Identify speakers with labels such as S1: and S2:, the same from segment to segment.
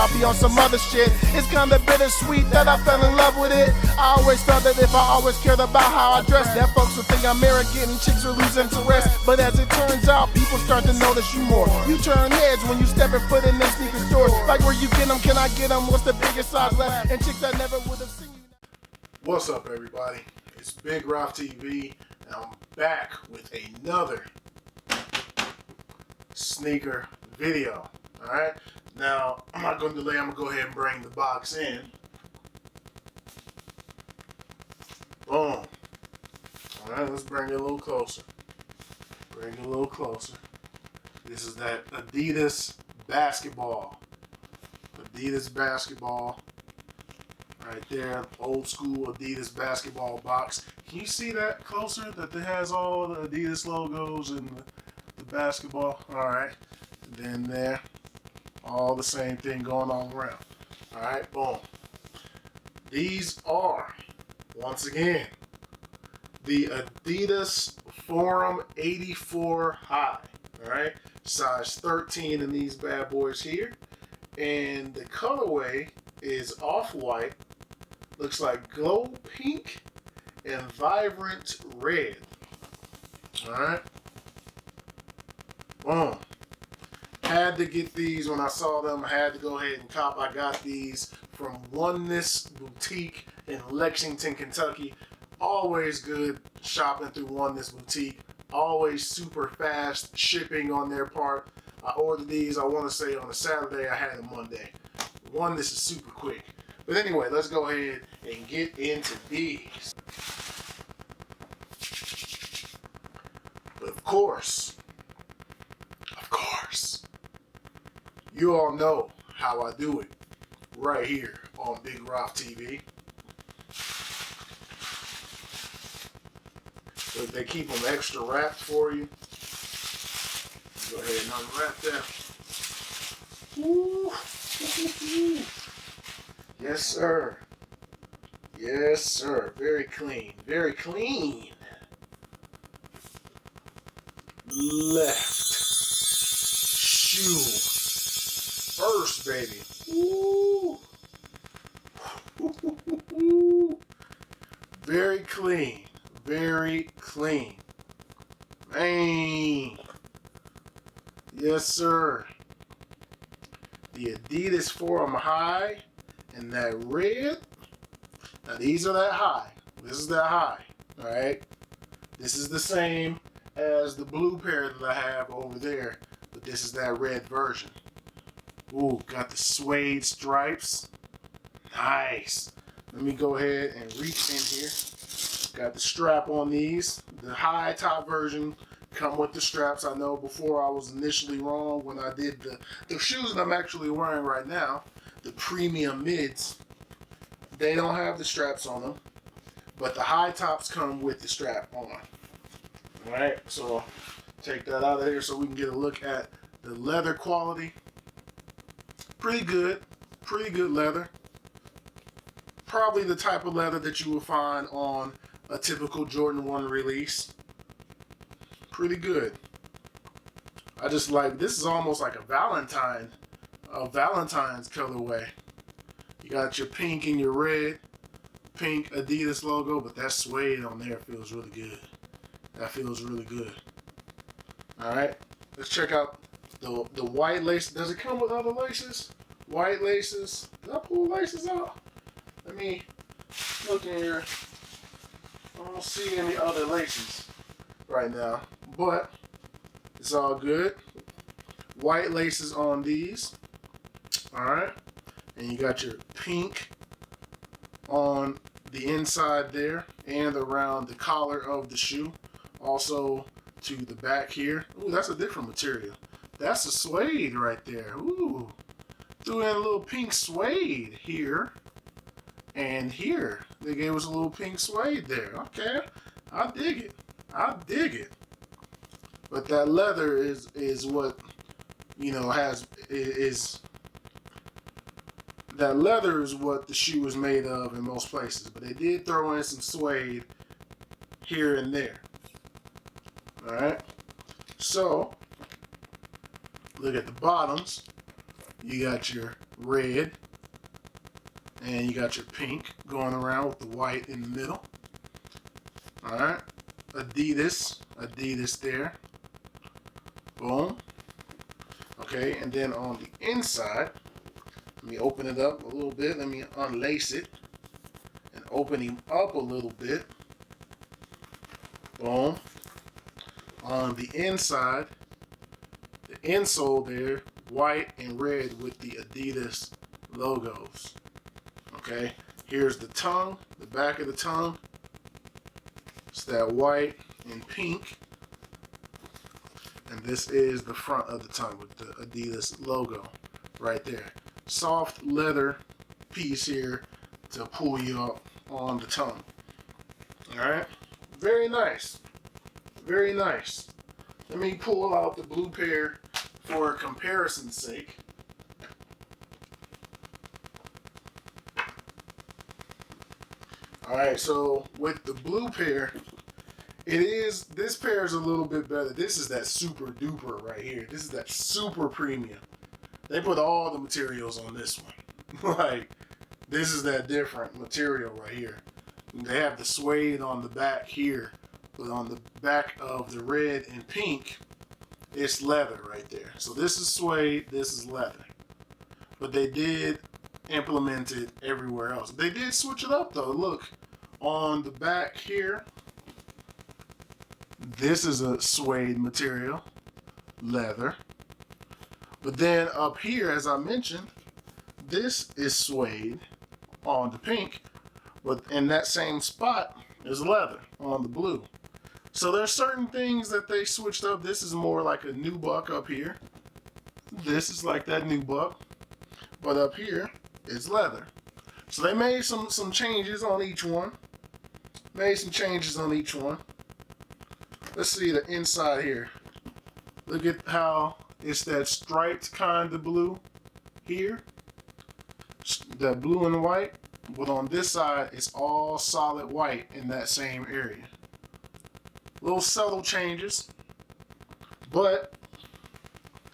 S1: I'll be on some other shit. It's kinda bittersweet that I fell in love with it. I always thought that if I always cared about how I dress, that folks would think I'm arrogant and chicks would lose interest. But as it turns out, people start to notice you more. You turn heads when you step foot in them sneaker stores. Like, where you get them, can I get them? What's the biggest size left? And chicks that never would have seen you.
S2: What's up, everybody? It's Big Ralph TV, and I'm back with another sneaker video. Alright? Now, I'm not going to delay. I'm going to go ahead and bring the box in. Boom. Alright, let's bring it a little closer. Bring it a little closer. This is that Adidas basketball. Adidas basketball. Right there, old school Adidas basketball box. Can you see that closer? That it has all the Adidas logos and the basketball. Alright. Then there, all the same thing going on around. Alright, boom. These are, once again, the Adidas Forum 84 High. Alright, size 13 in these bad boys here. And the colorway is off-white. Looks like glow pink and vibrant red. Alright. Boom. Had to get these when I saw them. I had to go ahead and cop. I got these from Oneness Boutique in Lexington, Kentucky. Always good shopping through Oneness Boutique. Always super fast shipping on their part. I ordered these, I want to say on a Saturday. I had them Monday. Oneness is super quick. But anyway, let's go ahead and get into these. But of course, you all know how I do it right here on Big Ralph TV. But they keep them extra wrapped for you. Go ahead and unwrap that. Ooh. Yes, sir. Yes, sir. Very clean. Very clean. Left shoe first, baby. Ooh. Very clean. Very clean. Man. Yes, sir. The Adidas Forum High and that red. Now these are that high. This is that high. Alright. This is the same as the blue pair that I have over there. But this is that red version. Ooh, got the suede stripes. Nice. Let me go ahead and reach in here. Got the strap on these. The high top version come with the straps. I know before I was initially wrong when I did the shoes that I'm actually wearing right now, the premium mids, they don't have the straps on them, but the high tops come with the strap on. Alright, so take that out of here so we can get a look at the leather quality. Pretty good leather. Probably the type of leather that you will find on a typical Jordan 1 release. Pretty good. I just like, this is almost like a Valentine's colorway. You got your pink and your red, pink Adidas logo, but that suede on there feels really good. That feels really good. Alright, let's check out the white lace. Does it come with other laces? White laces. Did I pull laces out? Let me look in here. I don't see any other laces right now, but it's all good. White laces on these. Alright. And you got your pink on the inside there and around the collar of the shoe. Also to the back here. Ooh, that's a different material. That's a suede right there. Ooh. Threw in a little pink suede here. And here. They gave us a little pink suede there. Okay. I dig it. I dig it. But that leather is what, you know, that leather is what the shoe is made of in most places. But they did throw in some suede here and there. Alright. So, look at the bottoms. You got your red, and you got your pink going around with the white in the middle. All right, Adidas there. Boom. Okay, and then on the inside, let me open it up a little bit. Let me unlace it and open him up a little bit. Boom. On the inside, the insole there, white and red with the Adidas logos. Okay, here's the tongue, the back of the tongue. It's that white and pink. And this is the front of the tongue with the Adidas logo right there. Soft leather piece here to pull you up on the tongue. Alright, very nice. Very nice. Let me pull out the blue pair for comparison's sake. Alright, so with the blue pair, this pair is a little bit better. This is that super duper right here. This is that super premium. They put all the materials on this one. Like, this is that different material right here. They have the suede on the back here, but on the back of the red and pink, it's leather right there. So this is suede, this is leather. But they did implement it everywhere else. They did switch it up though. Look, on the back here, this is a suede material, leather. But then up here, as I mentioned, this is suede on the pink, but in that same spot is leather on the blue. So there's certain things that they switched up. This is more like a nubuck up here. This is like that nubuck, but up here it's leather. So they made some changes on each one. Let's see the inside here. Look at how it's that striped kind of blue here. That blue and white. But on this side, it's all solid white in that same area. Little subtle changes. But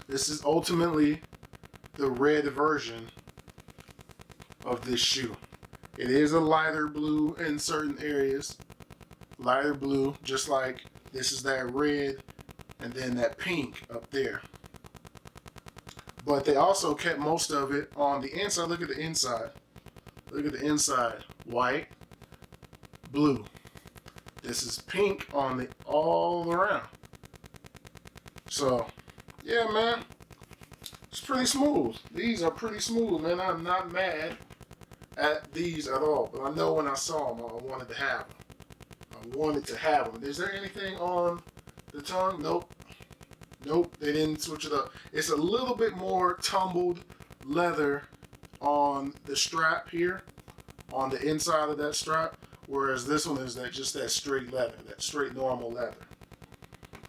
S2: this is ultimately the red version of this shoe. It is a lighter blue in certain areas. Lighter blue, just like this is that red and then that pink up there. But they also kept most of it on the inside. Look at the inside. Look at the inside. White, blue. This is pink on the all around. So, yeah, man. It's pretty smooth. These are pretty smooth, man. I'm not mad at these at all. But I know when I saw them, I wanted to have them. Is there anything on the tongue? Nope. Nope, they didn't switch it up. It's a little bit more tumbled leather on the strap here, on the inside of that strap, whereas this one is just that straight leather, that straight normal leather.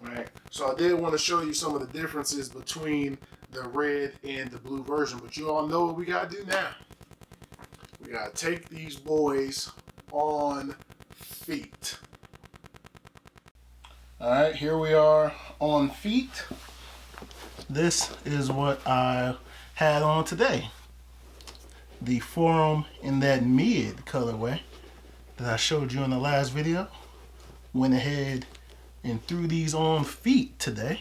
S2: Right? So I did want to show you some of the differences between the red and the blue version, but you all know what we got to do now. We got to take these boys on feet. Alright, here we are on feet. This is what I had on today. The Forum in that mid colorway that I showed you in the last video. Went ahead and threw these on feet today.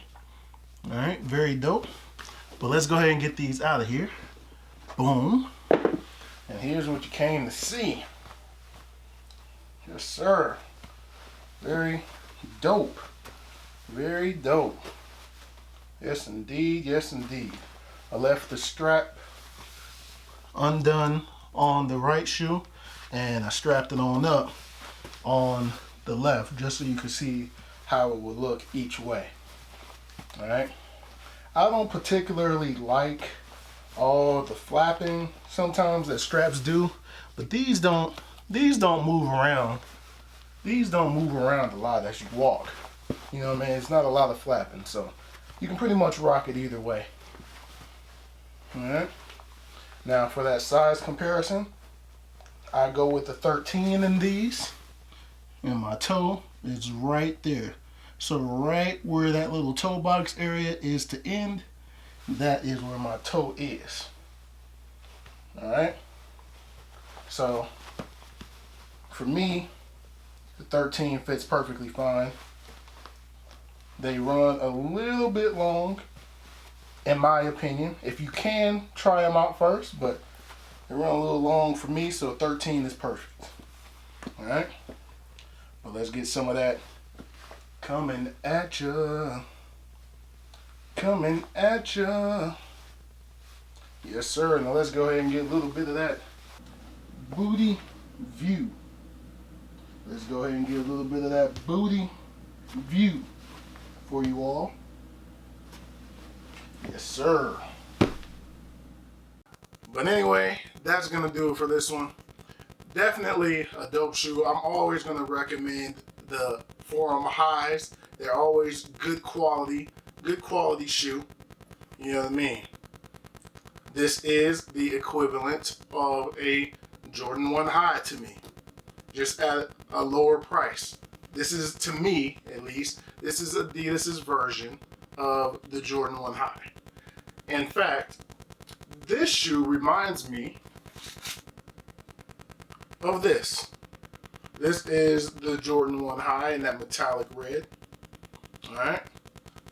S2: Alright, very dope. But let's go ahead and get these out of here. Boom. And here's what you came to see. Yes, sir. Very dope. Very dope. Yes, indeed. Yes, indeed. I left the strap undone on the right shoe, and I strapped it on up on the left, just so you can see how it would look each way. All right. I don't particularly like all the flapping sometimes that straps do, but these don't move around. These don't move around a lot as you walk. You know what I mean? It's not a lot of flapping, so you can pretty much rock it either way. Alright. Now for that size comparison, I go with the 13 in these, and my toe is right there. So right where that little toe box area is to end, that is where my toe is. Alright? So, for me, the 13 fits perfectly fine. They run a little bit long, in my opinion. If you can, try them out first, but they run a little long for me, so 13 is perfect. Alright? But let's get some of that coming at ya. Coming at ya. Yes, sir. Now let's go ahead and get a little bit of that booty view. Let's go ahead and get a little bit of that booty view for you all. Yes, sir. But anyway, that's going to do it for this one. Definitely a dope shoe. I'm always going to recommend the Forum Highs. They're always good quality shoe. You know what I mean? This is the equivalent of a Jordan 1 High to me, just at a lower price. This is, to me at least, this is Adidas' version of the Jordan 1 High. In fact, this shoe reminds me of this. This is the Jordan 1 High in that metallic red. Alright?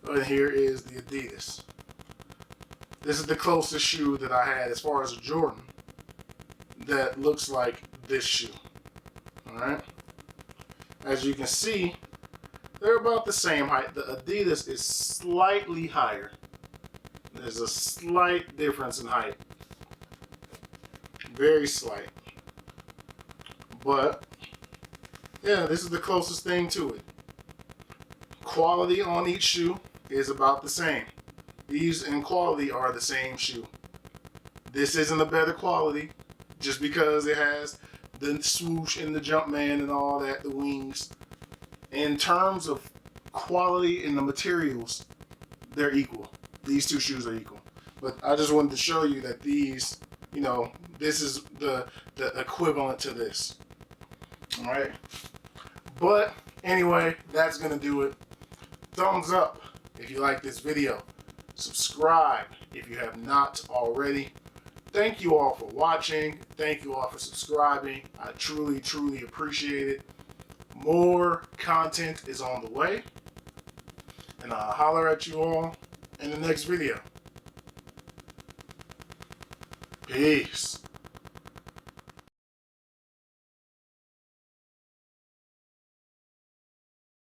S2: And here is the Adidas. This is the closest shoe that I had as far as a Jordan that looks like this shoe. Alright? As you can see, they're about the same height. The Adidas is slightly higher. There's a slight difference in height. Very slight. But, yeah, this is the closest thing to it. Quality on each shoe is about the same. These in quality are the same shoe. This isn't a better quality just because it has the swoosh and the Jumpman and all that, the wings. In terms of quality and the materials, they're equal. These two shoes are equal. But I just wanted to show you that these, you know, this is the equivalent to this. Alright? But anyway, that's going to do it. Thumbs up if you like this video. Subscribe if you have not already. Thank you all for watching. Thank you all for subscribing. I truly, truly appreciate it. More content is on the way. And I'll holler at you all in the next video. Peace.